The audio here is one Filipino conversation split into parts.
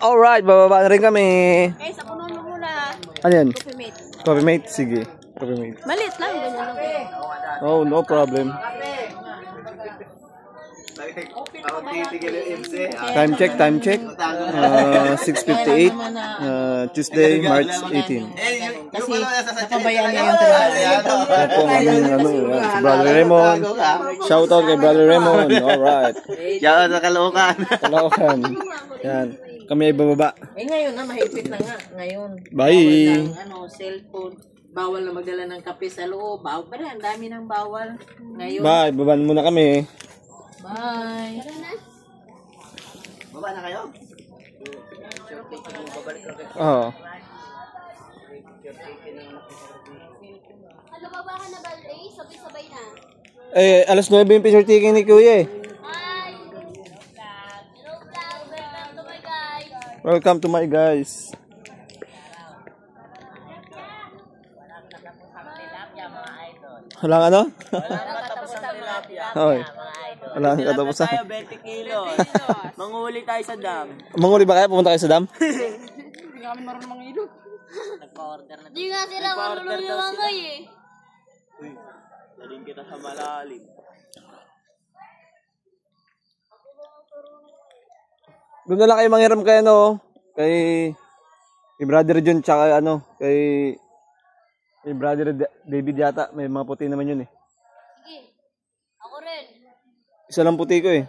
Alright, bababa na rin kami. Eh, sa puno mo muna. Ano yan? Coffee mate. Coffee mate? Sige. Coffee mate. Maliit lang, ganyan lang. Oh, no problem. Time check. 6:58. Tuesday, March 18. Kasi napabayaan niya yung trabaho. Yan po ang aming si Brother Raymond. Shoutout kay Brother Raymond. Alright. Yan sa Caloocan. Caloocan. Yan. Kami ay bababa. Eh ngayon na, mahigpit na nga. Ngayon. Bye. Bawal ng cellphone. Bawal na magdala ng kape sa loob. Bawal pa rin. Ang dami ng bawal. Ngayon. Bye. Baban muna kami. Bye. Baba na kayo? Oo. Ano baba ka na ba, Ray? Sabay-sabay na. Eh, alas 9 yung picture taking ni Kuya eh. Hi! Hello, vlog! Welcome to my guys! Welcome to my guys. Walang ano? Hoy. Walang katapusan. Tayo 20 kilos. Manguli tayo sa dam. Manguli ba kayo? Pumunta kayo sa dam? Hindi kami marunong mangilo. Nagpa-order na. Di nga sila marunong yung mamay eh. Uy, daling kita sa malalim. Doon na lang kayo manghiram kay ano, kay Brother John tsaka ano, kay Brother David yata, may mga puti naman yun eh. Sige. Ako rin. Isa lang puti ko eh.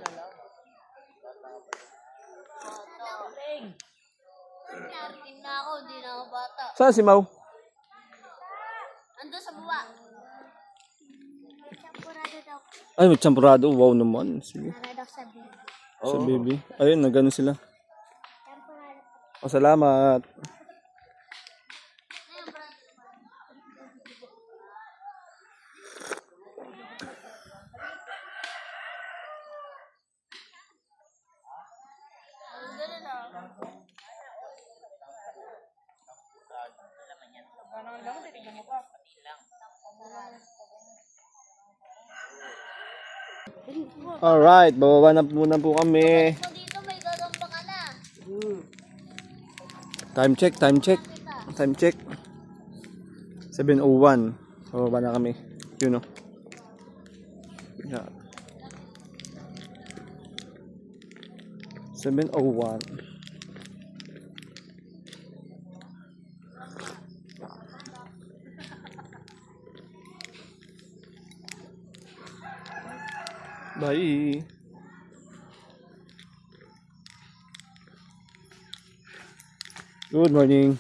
Nartin na ako, hindi na ako bata. Saan si Mau? Ando sa baba. Champurado daw. Ay, may champurado. Wow naman. Sige. Narado sa baby. Sa baby. Ayun, nagano sila. O, salamat. Alright, bababa na muna po kami. So dito may gagamba ka na. Time check. 7:01. Bababa na kami. Yun o. Yeah. 7:01. Bye. Good morning.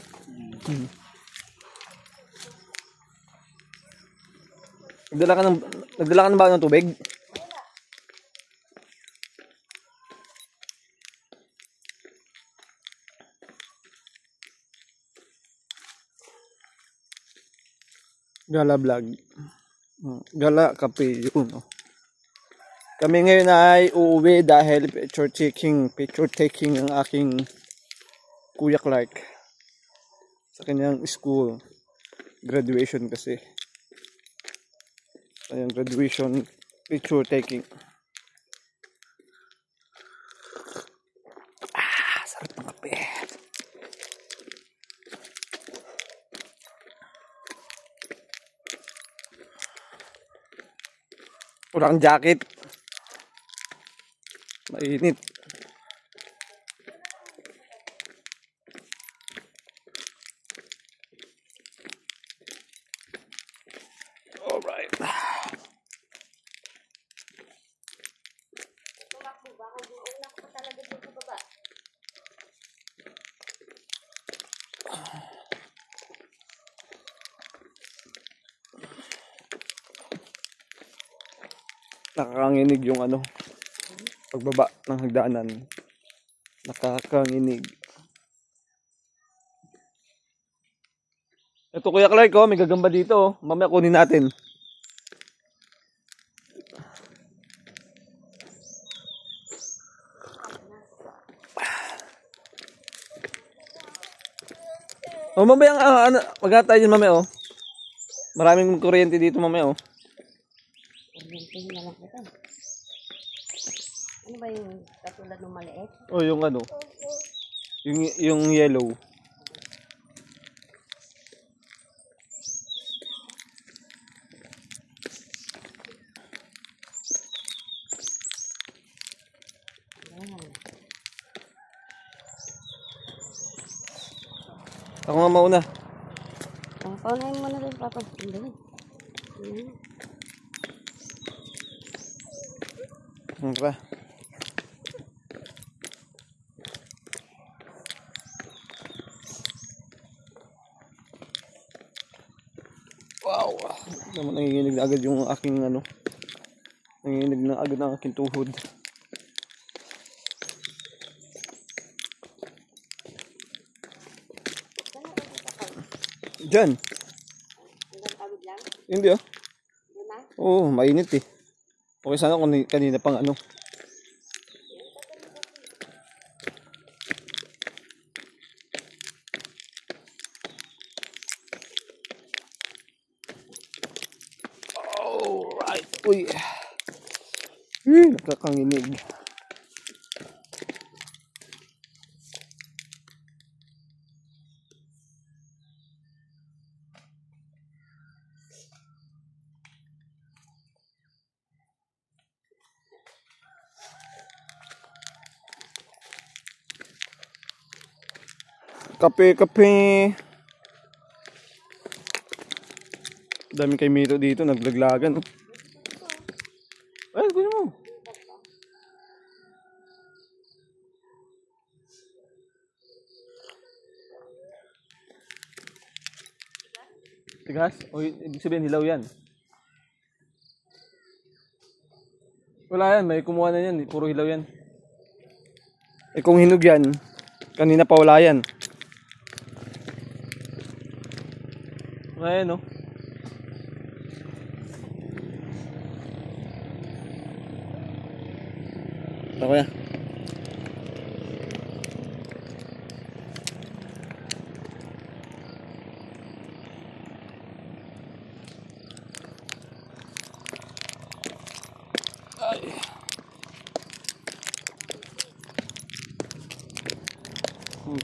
Nagdala ka ng bago ng tubig? Gala vlog. Gala kape yun. Oh. Kami ngayon ay uuwi dahil picture taking ang aking Kuya Clark sa kanyang school. Graduation kasi. Kanyang graduation picture taking. Sarap ng kape. Wala kang jacket. Mainit. Alright. Nakakanginig yung ano, pagbaba ng hagdanan. Nakakanginig. Ito Kuya Clark, oh, may gagamba dito. Oh. Mamaya kunin natin. Oh, mamaya ano, maghatay din mamaya, oh. Maraming kuryente dito mamaya, oh. Ano ba yung katulad ng maliit? Oh, yung ano. Yung yellow. Ako nga mauna. Paunahin mo na rin, Papa. Hindi. Ano pa? Wow! Naman nanginginig na agad yung aking ano. Nanginginig na agad ang aking tuhod. Diyan. Hindi ah. Oo, mainit eh. Okay sana kung kanina pang ano. Alright. Uy. Nakakanginig. Kape. Dami kay Mito dito, naglaglagan. Oh. Ay, gusto mo. Tigas? O, ibig sabihin, hilaw yan. Wala yan, may kumuha na yan. Puro hilaw yan. Eh kung hinog yan, kanina pa wala yan. Ayan, no? Ako yan. Ay.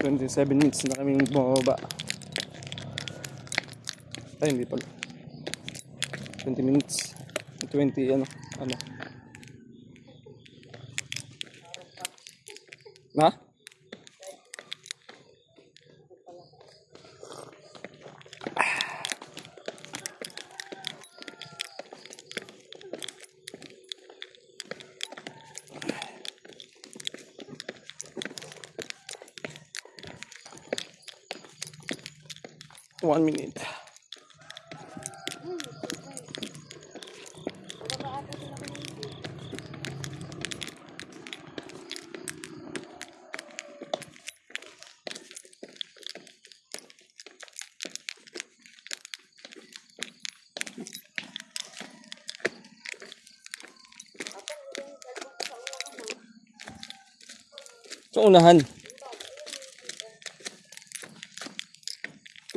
27 minutes na kaming bumaba. Ay, hindi pala. 20 minutes. 20, ano. Ha? One minute. Sa unahan.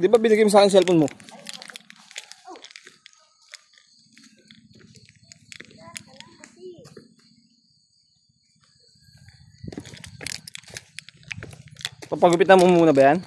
Di ba binigay mo sa akin cellphone mo? Papagupitan mo muna ba yan?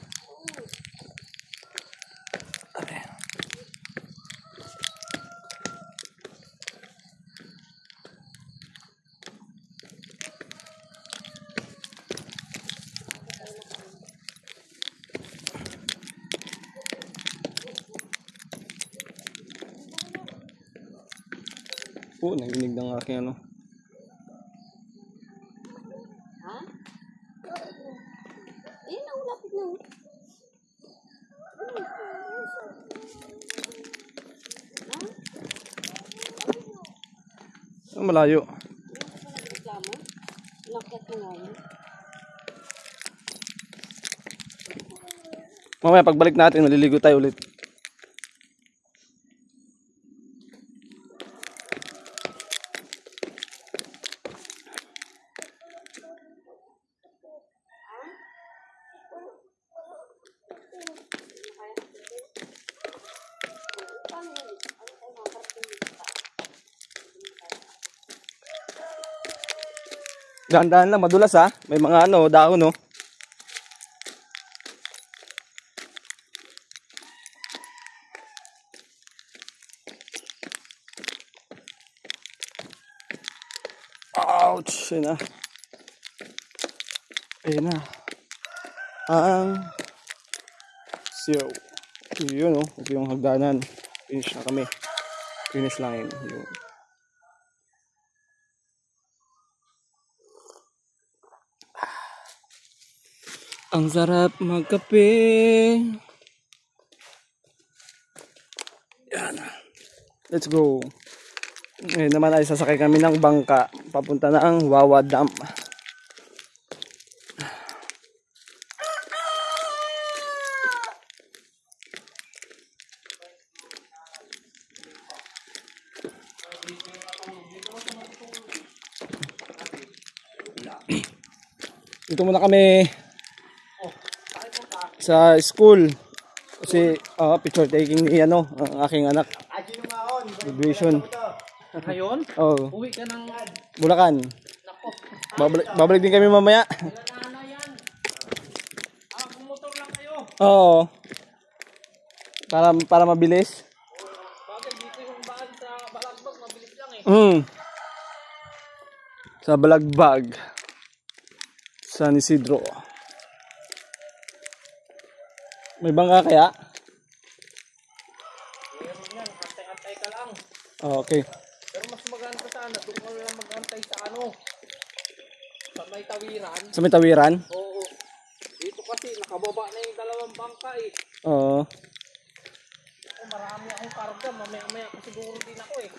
Po, nanginig ng aking ano. Ha? Eh, naulapit na. Malayo. Reklamo? Nakit ko nga yun. Mamaya pagbalik natin, maliligo tayo ulit. Dahan-dahan lang, madulas ha. May mga ano, dahon no. Ouch! Ayun na. Ayun na. Ang siyo. Yun oh. Ito yung hagdanan. Finish na kami. Finish line. Yun. Ang sarap magkape. Yan. Let's go. Ngayon naman ay sasakay kami ng bangka. Papunta na ang Wawa Dam. Dito muna kami sa school kasi picture taking ni ang aking anak. Graduation. Ngayon, Oh, uwi ka ng... Bulacan. Nako, Babalik din kami mamaya. ano yan? Kumotor lang kayo. Oo. Para mabilis. Bagay, dito yung daan sa Balagbag, mabilis lang eh. Sa Balagbag. San Isidro. May bangka kaya? Meron yan, antay-antay ka lang. Okay. Pero mas maganda sana, doon ka lang mag-antay sa sa may tawiran. Sa may tawiran? Oo. Dito kasi, nakababa na yung dalawang bangka eh. Oo. Marami akong karga, mamaya-maya ko siguro din ako eh.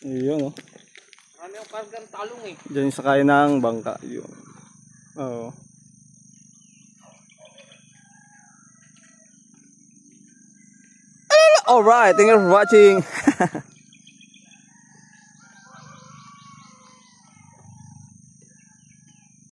Yun oh. Marami akong karga ng talong eh. Diyan yung sakay ng bangka. Yun. Oo. Alright, thank you for watching.